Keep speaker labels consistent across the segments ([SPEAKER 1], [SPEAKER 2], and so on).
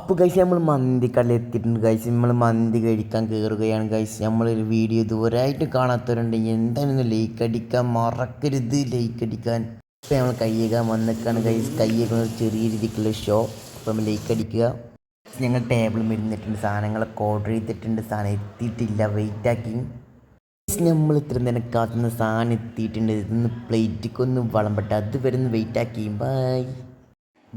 [SPEAKER 1] അപ്പോൾ ഗൈസ് നമ്മൾ മന്തിക്കടയിൽ എത്തിയിട്ടുണ്ട് ഗൈസ്. നമ്മൾ മന്തി കഴിക്കാൻ കയറുകയാണ് ഗൈസ്. നമ്മളൊരു വീഡിയോ ഇതുവരെയായിട്ട് കാണാത്തവരുണ്ടെങ്കിൽ എന്തായാലും ലൈക്ക് അടിക്കാൻ മറക്കരുത്. ലൈക്ക് അടിക്കാൻ ഇപ്പോൾ നമ്മൾ കയ്യേക്കാൻ വന്നിക്കാണ് ഗൈസ്. കയ്യേക്കുന്ന ഒരു ചെറിയ രീതിക്കുള്ള ഷോ. അപ്പോൾ നമ്മൾ ലൈക്ക് അടിക്കുക. ഞങ്ങൾ ടേബിൾ ഇരുന്നിട്ടുണ്ട്, സാധനങ്ങളൊക്കെ ഓർഡർ ചെയ്തിട്ടുണ്ട്. സാധനം എത്തിയിട്ടില്ല, വെയിറ്റ് ആക്കി. നമ്മൾ ഇത്ര നേരം കാത്തുന്ന സാധനം എത്തിയിട്ടുണ്ട്. ഇതൊന്ന് പ്ലേറ്റിക്കൊന്ന് വിളമ്പട്ടെ, അതുവരെ ഒന്ന് വെയിറ്റ് ആക്കി. Bye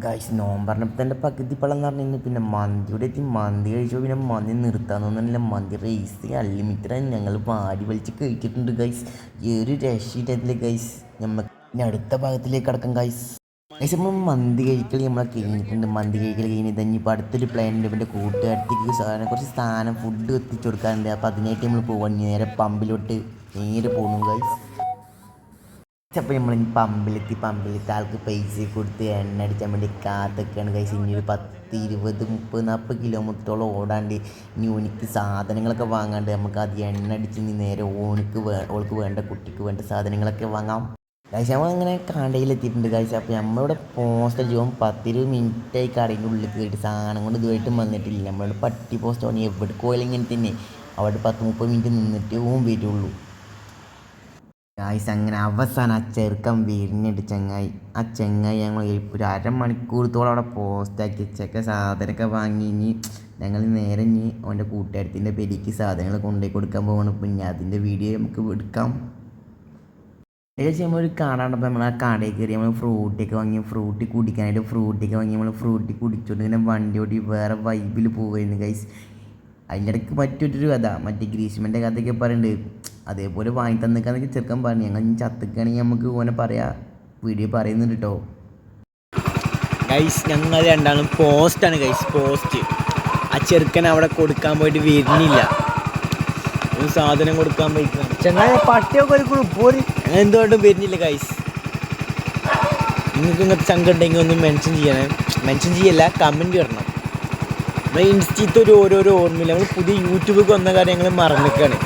[SPEAKER 1] guys. നോമ്പറഞ്ഞപ്പോൾ തന്നെ പകുതി പളം എന്ന് പറഞ്ഞു. പിന്നെ മന്തിയുടെ എത്തി. മന്തി കഴിച്ചപ്പോൾ പിന്നെ മന്തി നിർത്താൻ തോന്നുന്നില്ല. മന്തി റൈസ് അൺലിമിറ്റഡ് ഞങ്ങൾ വാരി വലിച്ച് കഴിച്ചിട്ടുണ്ട് ഗൈസ്. ഈ ഒരു രക്ഷയില്ല ഗൈസ്. നമ്മൾ ഇനി അടുത്ത ഭാഗത്തിലേക്ക് കിടക്കാം ഗൈസ്. ഗൈസ് നമ്മൾ മന്തി കഴിക്കൽ നമ്മളെ കഴിഞ്ഞിട്ടുണ്ട്. മന്തി കഴിക്കൽ കഴിഞ്ഞിട്ട് ഇനിയിപ്പോൾ അടുത്തൊരു പ്ലാൻ ഉണ്ട്. പിന്നെ കൂട്ടുകാരത്തേക്ക് കുറച്ച് സാധനം ഫുഡ് എത്തിച്ചു കൊടുക്കാറുണ്ട്. അപ്പോൾ അതിനായിട്ട് നമ്മൾ പോകാൻ നേരെ പമ്പിലോട്ട് നേരെ പോകുന്നു ഗൈസ്. അപ്പോൾ നമ്മൾ ഇനി പമ്പിലെത്തി ആൾക്ക് പൈസ കൊടുത്ത് എണ്ണ അടിച്ചാൻ വേണ്ടി കാത്തൊക്കെയാണ് ഗൈസ്. ഇനി ഒരു 10, 20, 30, 40 കിലോമീറ്ററോളം ഓടാണ്ട് ഇനി ഓനിക്ക് സാധനങ്ങളൊക്കെ വാങ്ങാണ്ട് നമുക്ക് അത് എണ്ണ അടിച്ച് ഇനി നേരെ ഓൾക്ക് വേണ്ട കുട്ടിക്ക് വേണ്ട സാധനങ്ങളൊക്കെ വാങ്ങാം ഗൈസ്. നമ്മൾ അങ്ങനെ കടയിലെത്തിയിട്ടുണ്ട് ഗൈസ്. അപ്പോൾ നമ്മളിവിടെ പോസ്റ്റ് അടിച്ചും 10-20 മിനിറ്റായി കടയിൻ്റെ ഉള്ളിൽ കയറിയിട്ട് സാധനം കൊണ്ട് ഇതുമായിട്ട് വന്നിട്ടില്ല. നമ്മളുടെ പട്ടി പോസ്റ്റ് ഓണി എവിടെ പോയാലും ഇങ്ങനെ തന്നെ അവിടെ 10-30 മിനിറ്റ് നിന്നിട്ട് വരുള്ളൂ ഗായ്സ്. അങ്ങനെ അവസാനം ആ ചെറുക്കൻ വരുന്നുണ്ട് ചങ്ങായി. ആ ചങ്ങായി ഞങ്ങൾ ഒരു അരമണിക്കൂറത്തോളം അവിടെ പോസ്റ്റാക്കി വെച്ചൊക്കെ സാധനമൊക്കെ വാങ്ങി. ഇനി ഞങ്ങൾ നേരെ ഇനി അവൻ്റെ കൂട്ടുകാരത്തിൻ്റെ പേരിക്ക് സാധനങ്ങൾ കൊണ്ടുപോയി കൊടുക്കാൻ പോകണം. പിന്നെ അതിൻ്റെ വീഡിയോ നമുക്ക് എടുക്കാം. ഏകദേശം നമ്മളൊരു കാണാണ്ടപ്പോൾ നമ്മൾ ആ കടയിൽ കയറി നമ്മൾ ഫ്രൂട്ടിയൊക്കെ വാങ്ങി. ഫ്രൂട്ടി കുടിക്കാനായിട്ട് ഫ്രൂട്ടിയൊക്കെ വാങ്ങി. നമ്മൾ ഫ്രൂട്ടി കുടിച്ചുകൊണ്ട് ഇങ്ങനെ വണ്ടി ഓടി വേറെ വൈബിൽ പോവുമായിരുന്നു ഗൈസ്. അതിൻ്റെ ഇടയ്ക്ക് മറ്റൊരു കഥ, മറ്റേ ഗ്രീഷ്മൻ്റെ കഥയൊക്കെ പറയുന്നുണ്ട്. അതേപോലെ വാങ്ങി തന്നിക്കാന്നൊക്കെ ചെറുക്കൻ പറഞ്ഞു. ഞങ്ങൾ ഇനി ചത്തിക്കുകയാണെങ്കിൽ നമുക്ക് ഓനെ പറയാം, വീഡിയോ പറയുന്നുണ്ട് കേട്ടോ
[SPEAKER 2] ഗൈസ്. ഞങ്ങൾ രണ്ടാളും പോസ്റ്റാണ് ഗൈസ്, പോസ്റ്റ്. ആ ചെറുക്കൻ അവിടെ കൊടുക്കാൻ പോയിട്ട് വരുന്നില്ല. ഒരു സാധനം കൊടുക്കാൻ പോയിട്ട്
[SPEAKER 1] ചങ്ങായി പട്ടിയൊക്കെ ഒരു
[SPEAKER 2] ഞങ്ങൾ എന്തുകൊണ്ടും വരുന്നില്ല ഗൈസ്. നിങ്ങൾക്ക് ഇങ്ങനത്തെ ചങ്ക ഉണ്ടെങ്കിൽ ഒന്ന് മെൻഷൻ ചെയ്യല്ല, കമൻറ്റ് ഇടണം. നമ്മൾ ഇൻസ്റ്റീത്ത് ഓരോരോ ഓർമ്മയില്ല. നമ്മൾ പുതിയ യൂട്യൂബിൽ വന്ന കാര്യം ഞങ്ങൾ മറന്നിക്കാണ്.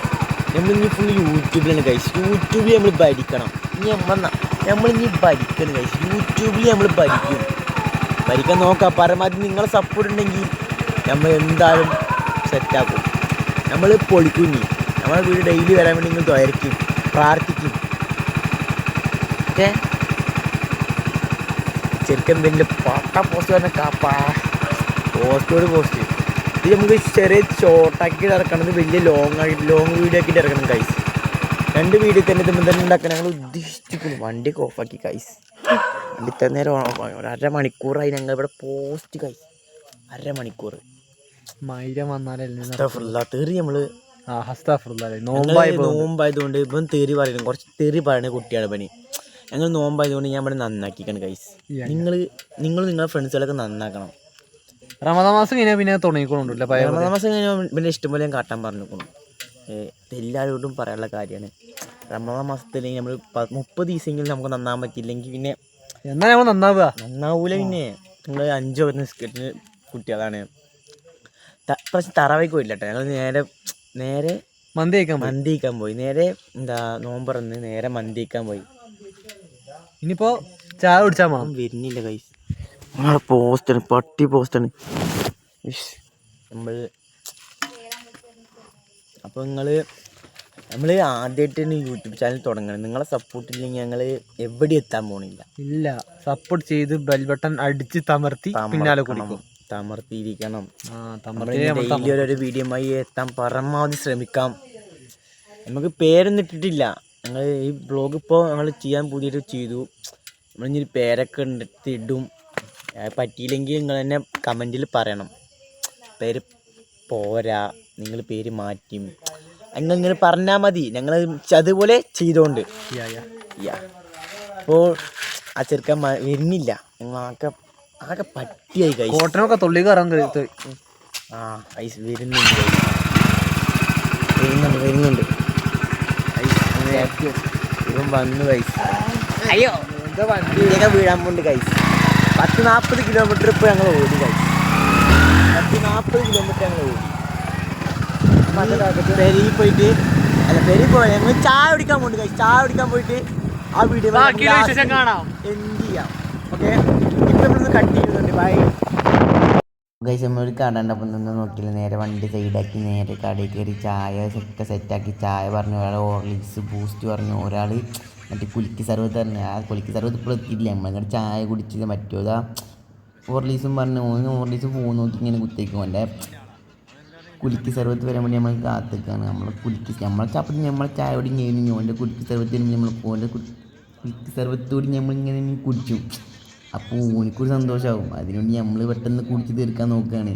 [SPEAKER 2] നമ്മളിനി ഫുൾ യൂട്യൂബിലാണ് ഗൈസ്. യൂട്യൂബിൽ നമ്മൾ ഭരിക്കണം. നമ്മളിനി ഭരിക്കണം ഗൈസ്. യൂട്യൂബിൽ നമ്മൾ ഭരിക്കാൻ നോക്കാം. പരമാവധി നിങ്ങളെ സപ്പോർട്ട് ഉണ്ടെങ്കിൽ നമ്മൾ എന്തായാലും സെറ്റാക്കും. നമ്മൾ പൊളിക്കും. ഇനി നമ്മളെ വീട് ഡെയിലി വരാൻ വേണ്ടി നിങ്ങൾ ദ്വയർക്കും, പ്രാർത്ഥിക്കും. ഓക്കെ. ചെറുക്കൻ വലിയ പാട്ട പോസ്റ്റ് പറഞ്ഞ കാപ്പാ പോസ്റ്റോട് പോസ്റ്റ്. ഇത് നമുക്ക് ചെറിയ ഷോർട്ടാക്കിയിട്ട് ഇറക്കണത്, വലിയ ലോങ് വീഡിയോ ആക്കിയിട്ട് ഇറക്കണം ഗൈസ്. 2 വീഡിയോ തന്നെ ഉണ്ടാക്കാൻ ഞങ്ങൾ ഉദ്ദേശിച്ചിരിക്കുന്നു. വണ്ടിയൊക്കെ ഓഫാക്കി ഗൈസ്. വണ്ടി ഇത്ര നേരം അരമണിക്കൂറായി ഞങ്ങൾ ഇവിടെ പോസ്റ്റ് ഗൈസ്. അരമണിക്കൂർ
[SPEAKER 1] മൈരം വന്നാലേ
[SPEAKER 2] തെറി നമ്മൾ
[SPEAKER 1] നോമ്പായതുകൊണ്ട്
[SPEAKER 2] ഇപ്പം തെറി പറയുന്നത് കുറച്ച് തെറി പറയുന്ന കുട്ടിയാണ് പണി. ഞങ്ങൾ നോമ്പായതുകൊണ്ട് ഞാൻ ഇവിടെ നന്നാക്കിക്കണം ഗൈസ്. നിങ്ങൾ നിങ്ങളുടെ ഫ്രണ്ട്സുകളൊക്കെ നന്നാക്കണം.
[SPEAKER 1] റമദാൻ മാസം കഴിഞ്ഞാൽ പിന്നെ തുടങ്ങിക്കൊണ്ടുണ്ടല്ലോ.
[SPEAKER 2] റമദാൻ മാസം കഴിഞ്ഞാൽ പിന്നെ ഇഷ്ടംപോലെ ഞാൻ കാട്ടാൻ പറഞ്ഞിരിക്കണം. എല്ലാവരോടും പറയാനുള്ള കാര്യമാണ്. റമദാൻ മാസത്തിൽ നമ്മൾ 30 ദിവസമെങ്കിലും നമുക്ക് നന്നാൻ പറ്റിയില്ലെങ്കിൽ പിന്നെ
[SPEAKER 1] എന്നാൽ നമ്മൾ
[SPEAKER 2] നന്നാവൂല. പിന്നെ നിങ്ങൾ 5 നിസ്കരിക്കുന്ന കുട്ടികളാണ്. പ്രശ്നം തറവായിക്ക് പോയില്ല കേട്ടോ. ഞങ്ങൾ നേരെ മന്തി കഴിക്കാൻ പോയി. നേരെ നോമ്പറന്ന് നേരെ മന്തി കഴിക്കാൻ പോയി.
[SPEAKER 1] ഇനിയിപ്പോൾ ചായ കുടിച്ചാൽ
[SPEAKER 2] വരുന്നില്ല ഗൈസ്. നമ്മളെ പോസ്റ്റാണ്, പട്ടി പോസ്റ്റാണ് അപ്പോൾ നമ്മൾ ആദ്യമായിട്ട് തന്നെ യൂട്യൂബ് ചാനൽ തുടങ്ങണം. നിങ്ങളെ സപ്പോർട്ടില്ലെങ്കിൽ ഞങ്ങൾ എവിടെ എത്താൻ പോണില്ല.
[SPEAKER 1] ഇല്ല, സപ്പോർട്ട് ചെയ്ത് ബെൽ ബട്ടൺ അടിച്ച് പിന്നാലെ
[SPEAKER 2] തമർത്തിയിരിക്കണം. ഡെയിലി ഓരോ വീഡിയോയുമായി എത്താൻ പരമാവധി ശ്രമിക്കാം. നമുക്ക് പേരൊന്നും ഇട്ടിട്ടില്ല. ഞങ്ങൾ ഈ ബ്ലോഗ് ഇപ്പോൾ ഞങ്ങൾ ചെയ്യാൻ പുതിയിട്ട് ചെയ്തു. നമ്മളിനി പേരൊക്കെ ഇടും. പറ്റിയില്ലെങ്കിൽ നിങ്ങൾ തന്നെ കമൻറ്റിൽ പറയണം. പേര് പോരാ, നിങ്ങൾ പേര് മാറ്റും അങ്ങനെ പറഞ്ഞാൽ മതി. ഞങ്ങൾ അതുപോലെ ചെയ്തോണ്ട്. അപ്പോൾ ആ ചെറുക്കൻ വരുന്നില്ല. ഞങ്ങൾ ആകെ പട്ടിയായി ഗൈസ്.
[SPEAKER 1] കോട്ടനൊക്കെ തൊള്ളി കയറാൻ
[SPEAKER 2] ഐസ് വരുന്നുണ്ട് ഇവൻ വന്നു ഗൈസ്. അയ്യോ എന്താ വണ്ടിയൊക്കെ വീഴാൻ പോണ്ട് ഗൈസ്. 10-40 കിലോമീറ്റർ ഇപ്പോൾ ഞങ്ങൾ ഓടി ഗൈസ്. 10-40 കിലോമീറ്റർ ഞങ്ങൾ ഓടി. പെരി പോയിട്ട് ഞങ്ങൾ ചായ കുടിക്കാൻ പോണ്ട് ഗൈസ്. ചായ കുടിക്കാൻ പോയിട്ട് ആ വീഡിയോ
[SPEAKER 1] കാണാം.
[SPEAKER 2] എന്ത് ചെയ്യാം. ഓക്കെ, ഇപ്പം നമ്മളൊന്ന് കട്ട് ചെയ്യുന്നുണ്ട്. ബൈ.
[SPEAKER 1] ഗൈസ് നമ്മളൊരു കട ഉണ്ടപ്പോൾ നിന്ന് നോക്കിയില്ല, നേരെ വണ്ടി സൈഡാക്കി നേരെ കടയിൽ കയറി ചായ സെറ്റാക്കി. ചായ പറഞ്ഞു, ഒരാൾ ഹോർലിക്സ് ബൂസ്റ്റ് പറഞ്ഞു, ഒരാൾ മറ്റേ കുലുക്കി സർവത്ത് പറഞ്ഞു. ആ കുലുക്കി സർവത്ത് ഇപ്പോൾ എത്തിയില്ല, നമ്മളിങ്ങനെ ചായ കുടിച്ചില്ല. മറ്റോതാ ഹോർലിക്സും പറഞ്ഞു, ഹോർലിക്സ് ഫോൺ നോക്കി ഇങ്ങനെ കുത്തിയേക്കും. എൻ്റെ കുലുക്കി സർവത്ത് വരാൻ വേണ്ടി നമ്മൾ കാത്തിക്കാണ്. നമ്മളെ ചപ്പത്തി നമ്മളെ ചായ കൂടി കഴിഞ്ഞു. ഓൻ്റെ കുലുക്കി സർവത്ത് വരുമ്പോൾ നമ്മൾ ഓൻ്റെ കുലുക്കി സർവത്തോടി നമ്മളിങ്ങനെ കുടിച്ചു. അപ്പോൾ ഓനിക്കൊരു സന്തോഷമാവും. അതിനുവേണ്ടി നമ്മൾ പെട്ടെന്ന് കുടിച്ച് തീർക്കാൻ നോക്കുകയാണ്.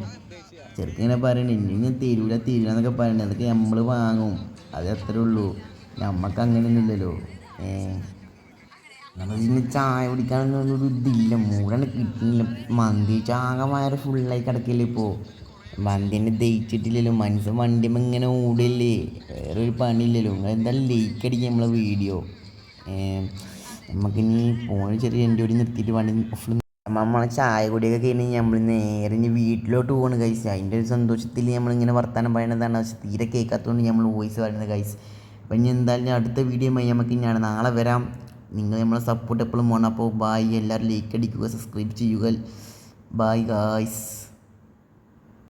[SPEAKER 1] ചെറുക്കിങ്ങനെ പറയണേ ഇനി തരൂല എന്നൊക്കെ പറയണേ. അതൊക്കെ നമ്മൾ വാങ്ങും, അത് അത്രേ ഉള്ളൂ. നമുക്ക് അങ്ങനെയൊന്നുമില്ലല്ലോ. നമ്മളിന്ന് ചായ കുടിക്കാനൊന്നും ഇതില്ല, മൂടാണ് കിട്ടുന്നില്ല. മന്തി ചാകമാരെ ഫുള്ളായി കിടക്കില്ല. ഇപ്പോൾ മന്തി തന്നെ ദഹിച്ചിട്ടില്ലല്ലോ. മനസ്സ് വണ്ടിയുമ്പോൾ ഇങ്ങനെ ഓടില്ലേ, വേറൊരു പണിയില്ലല്ലോ. എന്തായാലും ലൈക്ക് അടിക്കുക നമ്മളെ വീഡിയോ. നമുക്കിനി ഫോൺ ചെറിയ എൻ്റെ കൂടി നിർത്തിയിട്ട് വണ്ടി നമ്മളെ ചായ കുടിയൊക്കെ കഴിഞ്ഞ് നമ്മൾ നേരെ ഇനി വീട്ടിലോട്ട് പോകണം ഗൈസ്. അതിൻ്റെ ഒരു സന്തോഷത്തിൽ നമ്മളിങ്ങനെ വർത്താനം പറയണതാണ്. പക്ഷെ തീരെ കേൾക്കാത്തതുകൊണ്ട് നമ്മൾ വോയിസ് പറയുന്നത് ഗൈസ്. അപ്പം ഇനി എന്തായാലും അടുത്ത വീഡിയോ നമുക്ക് ഇനിയാണ് നാളെ വരാം. നിങ്ങൾ നമ്മളെ സപ്പോർട്ട് എപ്പോഴും വേണം. അപ്പോൾ ബായ്, എല്ലാവരും ലൈക്ക് അടിക്കുക, സബ്സ്ക്രൈബ് ചെയ്യുക. Bye guys.